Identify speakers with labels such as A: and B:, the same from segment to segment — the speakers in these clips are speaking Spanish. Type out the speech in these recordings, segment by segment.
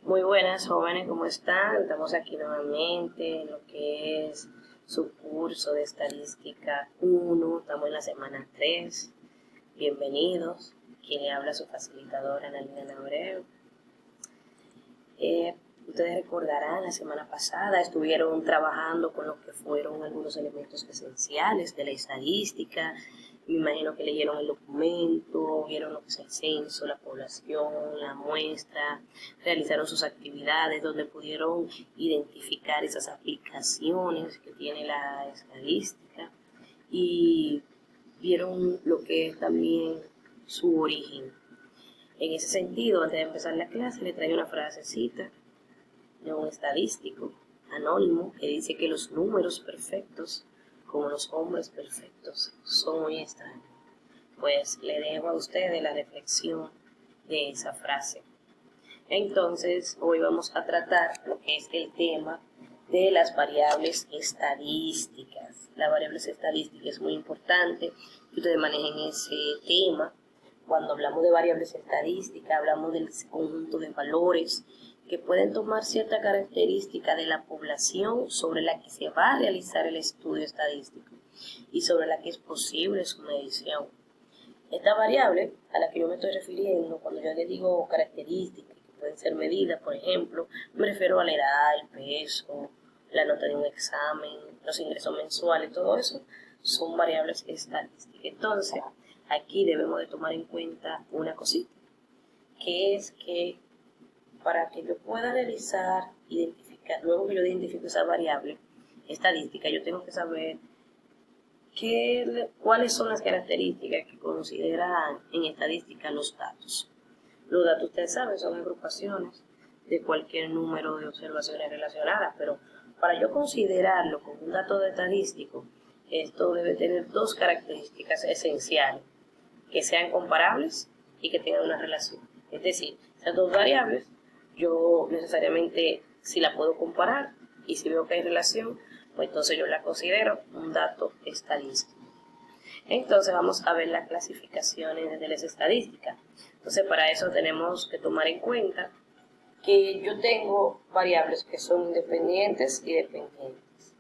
A: Muy buenas jóvenes, ¿cómo están? Estamos aquí nuevamente en lo que es su curso de estadística 1, estamos en la semana 3. Bienvenidos, quien le habla su facilitadora Analina Abreu. Ustedes recordarán, la semana pasada estuvieron trabajando con lo que fueron algunos elementos esenciales de la estadística. Me imagino que leyeron el documento, vieron lo que es el censo, la población, la muestra, realizaron sus actividades donde pudieron identificar esas aplicaciones que tiene la estadística y vieron lo que es también su origen. En ese sentido, antes de empezar la clase, le traigo una frasecita de un estadístico anónimo que dice que los números perfectos, como los hombres perfectos, son muy extraños. Pues le dejo a ustedes la reflexión de esa frase. Entonces, hoy vamos a tratar lo que es el tema de las variables estadísticas. Las variables estadísticas es muy importante que ustedes manejen ese tema. Cuando hablamos de variables estadísticas, hablamos del conjunto de valores que pueden tomar cierta característica de la población sobre la que se va a realizar el estudio estadístico y sobre la que es posible su medición. Esta variable a la que yo me estoy refiriendo, cuando yo le digo características que pueden ser medidas, por ejemplo, me refiero a la edad, el peso, la nota de un examen, los ingresos mensuales, todo eso son variables estadísticas. Entonces, aquí debemos de tomar en cuenta una cosita, que es que para que yo pueda identificar, luego que yo identifico esa variable estadística, yo tengo que saber cuáles son las características que consideran en estadística los datos. Los datos, ustedes saben, son agrupaciones de cualquier número de observaciones relacionadas, pero para yo considerarlo como un dato estadístico, esto debe tener dos características esenciales, que sean comparables y que tengan una relación. Es decir, esas dos variables, yo necesariamente, si la puedo comparar y si veo que hay relación, pues entonces yo la considero un dato estadístico. Entonces vamos a ver las clasificaciones de las estadísticas. Entonces para eso tenemos que tomar en cuenta que yo tengo variables que son independientes y dependientes.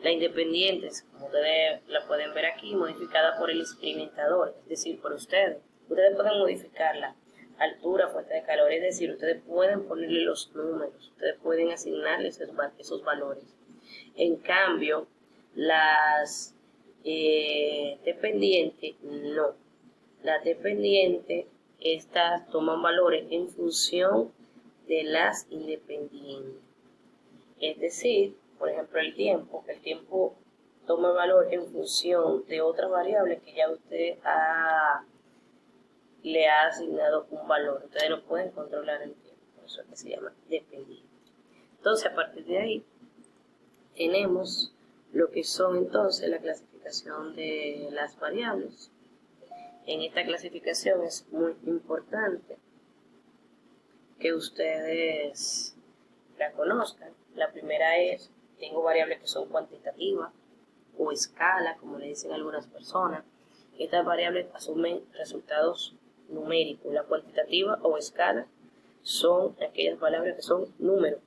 A: Las independientes, como ustedes la pueden ver aquí, modificada por el experimentador, es decir, por ustedes. Ustedes pueden modificarla. Altura, fuente de calor, es decir, ustedes pueden ponerle los números, ustedes pueden asignarle esos valores. En cambio, las dependientes, no. Las dependientes, estas toman valores en función de las independientes. Es decir, por ejemplo, el tiempo toma valor en función de otras variables que ya usted le ha asignado un valor. Ustedes no pueden controlar el tiempo, por eso es que se llama dependiente. Entonces, a partir de ahí, tenemos lo que son entonces la clasificación de las variables. En esta clasificación es muy importante que ustedes la conozcan. La primera es, tengo variables que son cuantitativas o escala, como le dicen algunas personas. Estas variables asumen resultados numéricos. La cuantitativa o escala son aquellas variables que son números.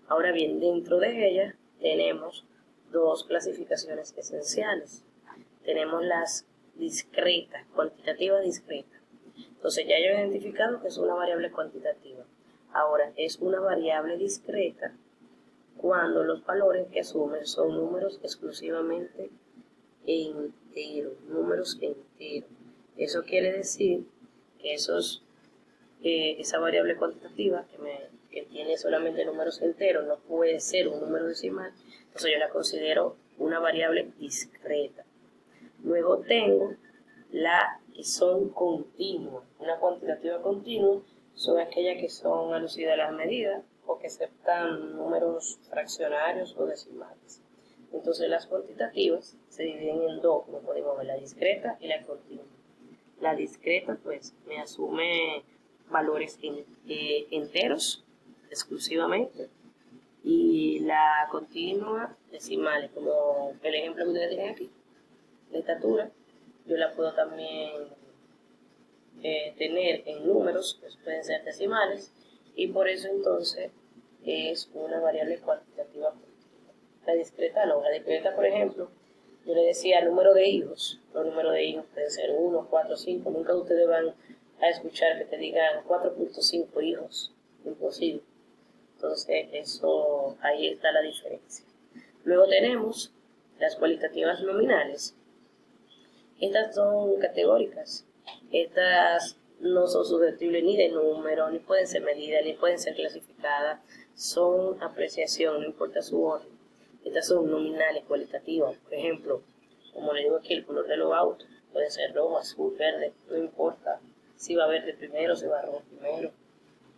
A: Ahora bien, dentro de ellas tenemos dos clasificaciones esenciales. Tenemos las discretas, cuantitativa discreta. Entonces ya yo he identificado que es una variable cuantitativa. Ahora es una variable discreta cuando los valores que asumen son números exclusivamente enteros, números enteros. Eso quiere decir que esa variable cuantitativa que tiene solamente números enteros no puede ser un número decimal, entonces yo la considero una variable discreta. Luego tengo la que son continuas. Una cuantitativa continua son aquellas que son alucidas a las medidas o que aceptan números fraccionarios o decimales. Entonces las cuantitativas se dividen en dos, como podemos ver, la discreta y la continua. La discreta pues me asume valores enteros exclusivamente y la continua decimales, como el ejemplo que ustedes tienen aquí. La estatura yo la puedo también tener en números que pueden ser decimales y por eso entonces es una variable cuantitativa continua. La discreta no. La discreta, por ejemplo, yo le decía número de hijos. Los números de hijos pueden ser 1, 4, 5. Nunca ustedes van a escuchar que te digan 4.5 hijos. Imposible. Entonces, eso, ahí está la diferencia. Luego tenemos las cualitativas nominales. Estas son categóricas. Estas no son susceptibles ni de número, ni pueden ser medidas, ni pueden ser clasificadas. Son apreciación, no importa su orden. Estas son nominales, cualitativas. Por ejemplo, como le digo aquí, el color de los autos puede ser rojo, azul, verde, no importa si va verde primero, si va rojo primero.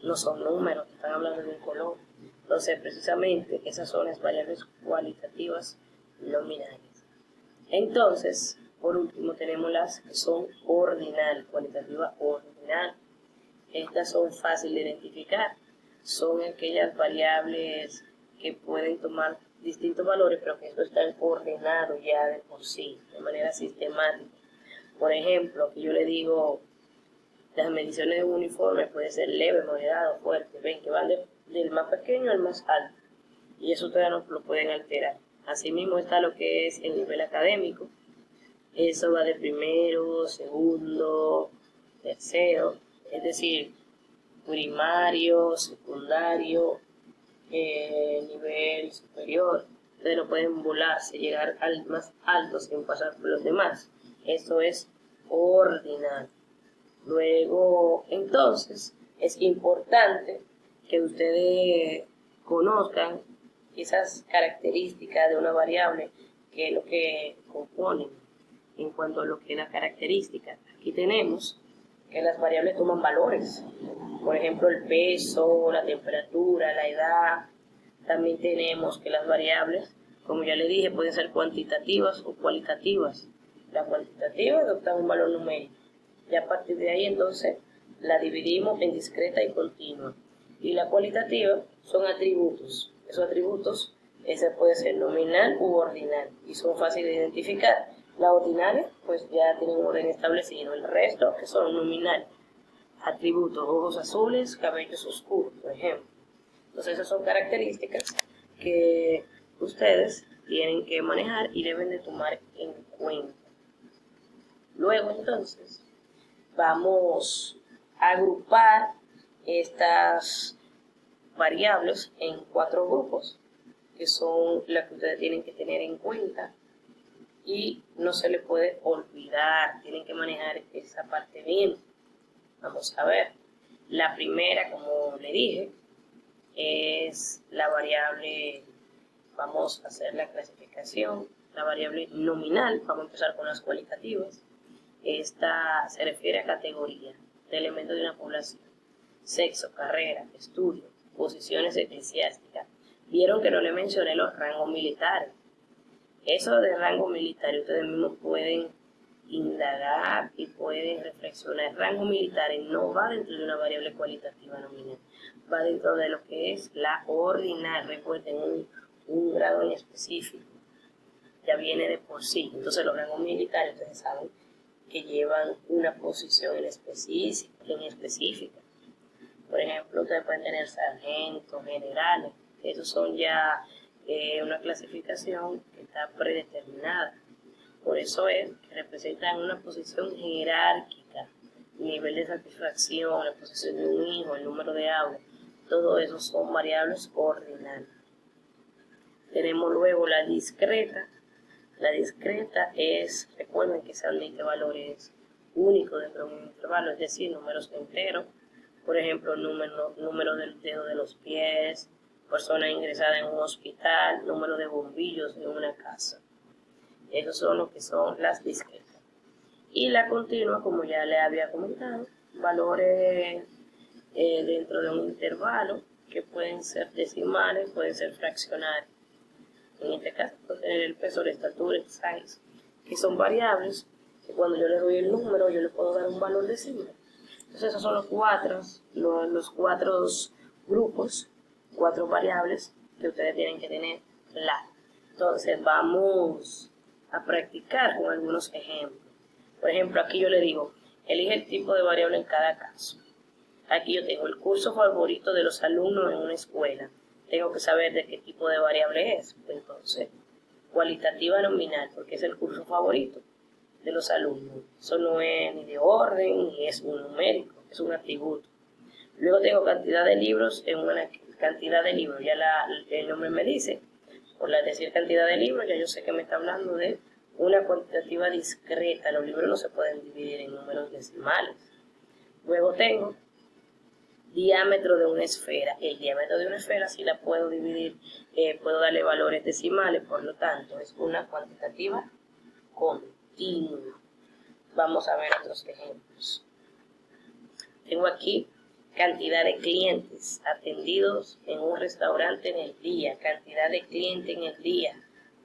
A: No son números, están hablando de un color. Entonces, precisamente, esas son las variables cualitativas nominales. Entonces, por último, tenemos las que son ordinal, cualitativa ordinal. Estas son fáciles de identificar. Son aquellas variables que pueden tomar distintos valores, pero que esto está ordenado ya de por sí, de manera sistemática. Por ejemplo, aquí yo le digo, las mediciones de un uniforme puede ser leve, moderado, fuerte. Ven que van del más pequeño al más alto. Y eso todavía no lo pueden alterar. Asimismo está lo que es el nivel académico. Eso va de primero, segundo, tercero. Es decir, primario, secundario, nivel superior. Ustedes no pueden volarse, llegar al más alto sin pasar por los demás. Eso es ordinal. Luego, entonces, es importante que ustedes conozcan esas características de una variable, que es lo que componen en cuanto a lo que es la característica. Aquí tenemos que las variables toman valores. Por ejemplo, el peso, la temperatura, la edad. También tenemos que las variables, como ya le dije, pueden ser cuantitativas o cualitativas. La cuantitativa adopta un valor numérico. Y a partir de ahí, entonces, la dividimos en discreta y continua. Y la cualitativa son atributos. Esos atributos, ese puede ser nominal u ordinal. Y son fáciles de identificar. Las ordinales, pues ya tienen un orden establecido. El resto, que son nominales. Atributos, ojos azules, cabellos oscuros, por ejemplo. Entonces, esas son características que ustedes tienen que manejar y deben de tomar en cuenta. Luego, entonces, vamos a agrupar estas variables en 4 grupos, que son las que ustedes tienen que tener en cuenta y no se les puede olvidar, tienen que manejar esa parte bien. Vamos a ver, la primera, como le dije, es la variable, vamos a hacer la clasificación, la variable nominal. Vamos a empezar con las cualitativas. Esta se refiere a categoría de elementos de una población: sexo, carrera, estudio, posiciones eclesiásticas. Vieron que no le mencioné los rangos militares. Eso de rango militar ustedes mismos pueden indagar y pueden reflexionar. El rango militar no va dentro de una variable cualitativa nominal, va dentro de lo que es la ordinal. Recuerden, un grado en específico ya viene de por sí. Entonces los rangos militares, ustedes saben que llevan una posición en específica. Por ejemplo, ustedes pueden tener sargentos, generales. Esos son ya una clasificación que está predeterminada. Por eso es que representan una posición jerárquica, nivel de satisfacción, la posición de un hijo, el número de aulas. Todo eso son variables ordinales. Tenemos luego la discreta. La discreta es, recuerden que se admite valores únicos dentro de un intervalo, es decir, números enteros. Por ejemplo, número del dedo de los pies, persona ingresada en un hospital, número de bombillos en una casa. Esos son lo que son las discretas. Y la continua, como ya le había comentado, valores dentro de un intervalo que pueden ser decimales, pueden ser fraccionarios. En este caso, puede tener el peso, la estatura, el size, que son variables que cuando yo le doy el número, yo le puedo dar un valor decimal. Entonces, esos son los cuatro grupos, 4 variables que ustedes tienen que tener claro. Entonces, vamos a practicar con algunos ejemplos. Por ejemplo, aquí yo le digo, elige el tipo de variable en cada caso. Aquí yo tengo el curso favorito de los alumnos en una escuela. tengo que saber de qué tipo de variable es. Entonces, cualitativa nominal, porque es el curso favorito de los alumnos. Eso no es ni de orden, ni es un numérico, es un atributo. Luego tengo cantidad de libros en una cantidad de libros, ya el nombre me dice, por la decir cantidad de libros, ya yo sé que me está hablando de una cuantitativa discreta. Los libros no se pueden dividir en números decimales. Luego tengo diámetro de una esfera. El diámetro de una esfera sí la puedo dividir, puedo darle valores decimales, por lo tanto es una cuantitativa continua. Vamos a ver otros ejemplos. Tengo aquí cantidad de clientes atendidos en un restaurante en el día, cantidad de clientes en el día,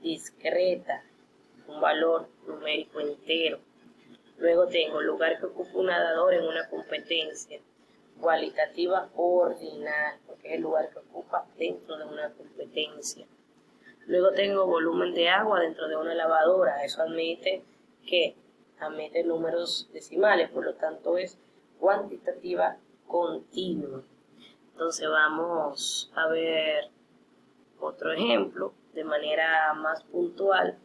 A: discreta, un valor numérico entero. Luego tengo lugar que ocupa un nadador en una competencia, cualitativa ordinal, porque es el lugar que ocupa dentro de una competencia. Luego tengo volumen de agua dentro de una lavadora, eso admite números decimales, por lo tanto es cuantitativa continua. Entonces vamos a ver otro ejemplo de manera más puntual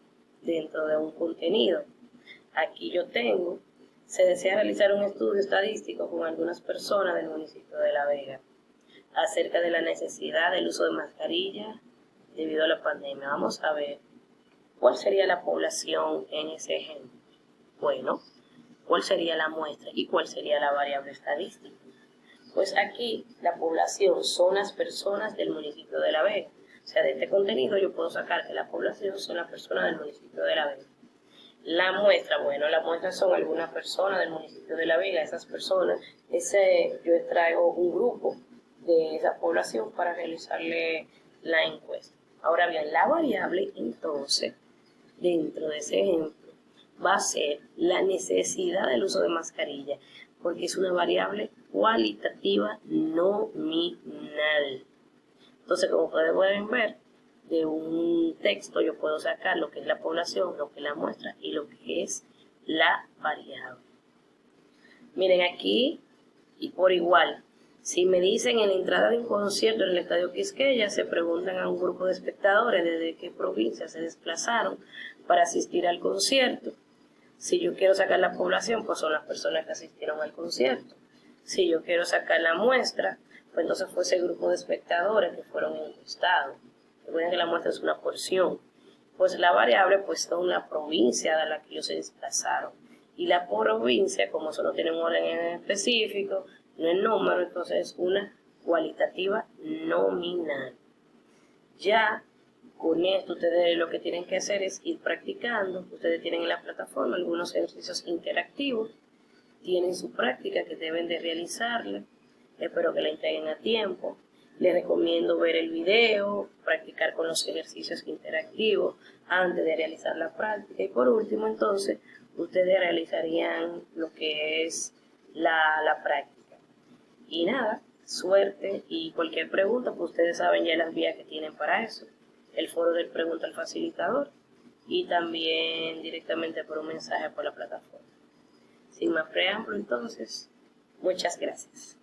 A: dentro de un contenido. Aquí yo tengo, se desea realizar un estudio estadístico con algunas personas del municipio de La Vega acerca de la necesidad del uso de mascarilla debido a la pandemia. Vamos a ver cuál sería la población en ese ejemplo. Bueno, cuál sería la muestra y cuál sería la variable estadística. Pues aquí la población son las personas del municipio de La Vega. O sea, de este contenido yo puedo sacar que la población son las personas del municipio de La Vega. La muestra, bueno, la muestra son algunas personas del municipio de La Vega. Esas personas, yo extraigo un grupo de esa población para realizarle la encuesta. Ahora bien, la variable entonces, dentro de ese ejemplo, va a ser la necesidad del uso de mascarilla, porque es una variable cualitativa nominal. Entonces, como pueden ver, de un texto yo puedo sacar lo que es la población, lo que es la muestra y lo que es la variable. Miren aquí, y por igual, si me dicen en la entrada de un concierto en el Estadio Quisqueya, se preguntan a un grupo de espectadores desde qué provincia se desplazaron para asistir al concierto. Si yo quiero sacar la población, pues son las personas que asistieron al concierto. Si yo quiero sacar la muestra, pues entonces fue ese grupo de espectadores que fueron encuestados. Recuerden que la muestra es una porción. Pues la variable, pues son la provincia de la que ellos se desplazaron. Y la provincia, como eso no tiene un orden en específico, no es número, entonces es una cualitativa nominal. Ya con esto ustedes lo que tienen que hacer es ir practicando. Ustedes tienen en la plataforma algunos ejercicios interactivos, tienen su práctica que deben de realizarla. Espero que la entreguen a tiempo. Les recomiendo ver el video, practicar con los ejercicios interactivos antes de realizar la práctica. Y por último, entonces, ustedes realizarían lo que es la práctica. Y nada, suerte, y cualquier pregunta, pues ustedes saben ya las vías que tienen para eso. El foro del Pregunta al Facilitador y también directamente por un mensaje por la plataforma. Sin más preámbulo, entonces, muchas gracias.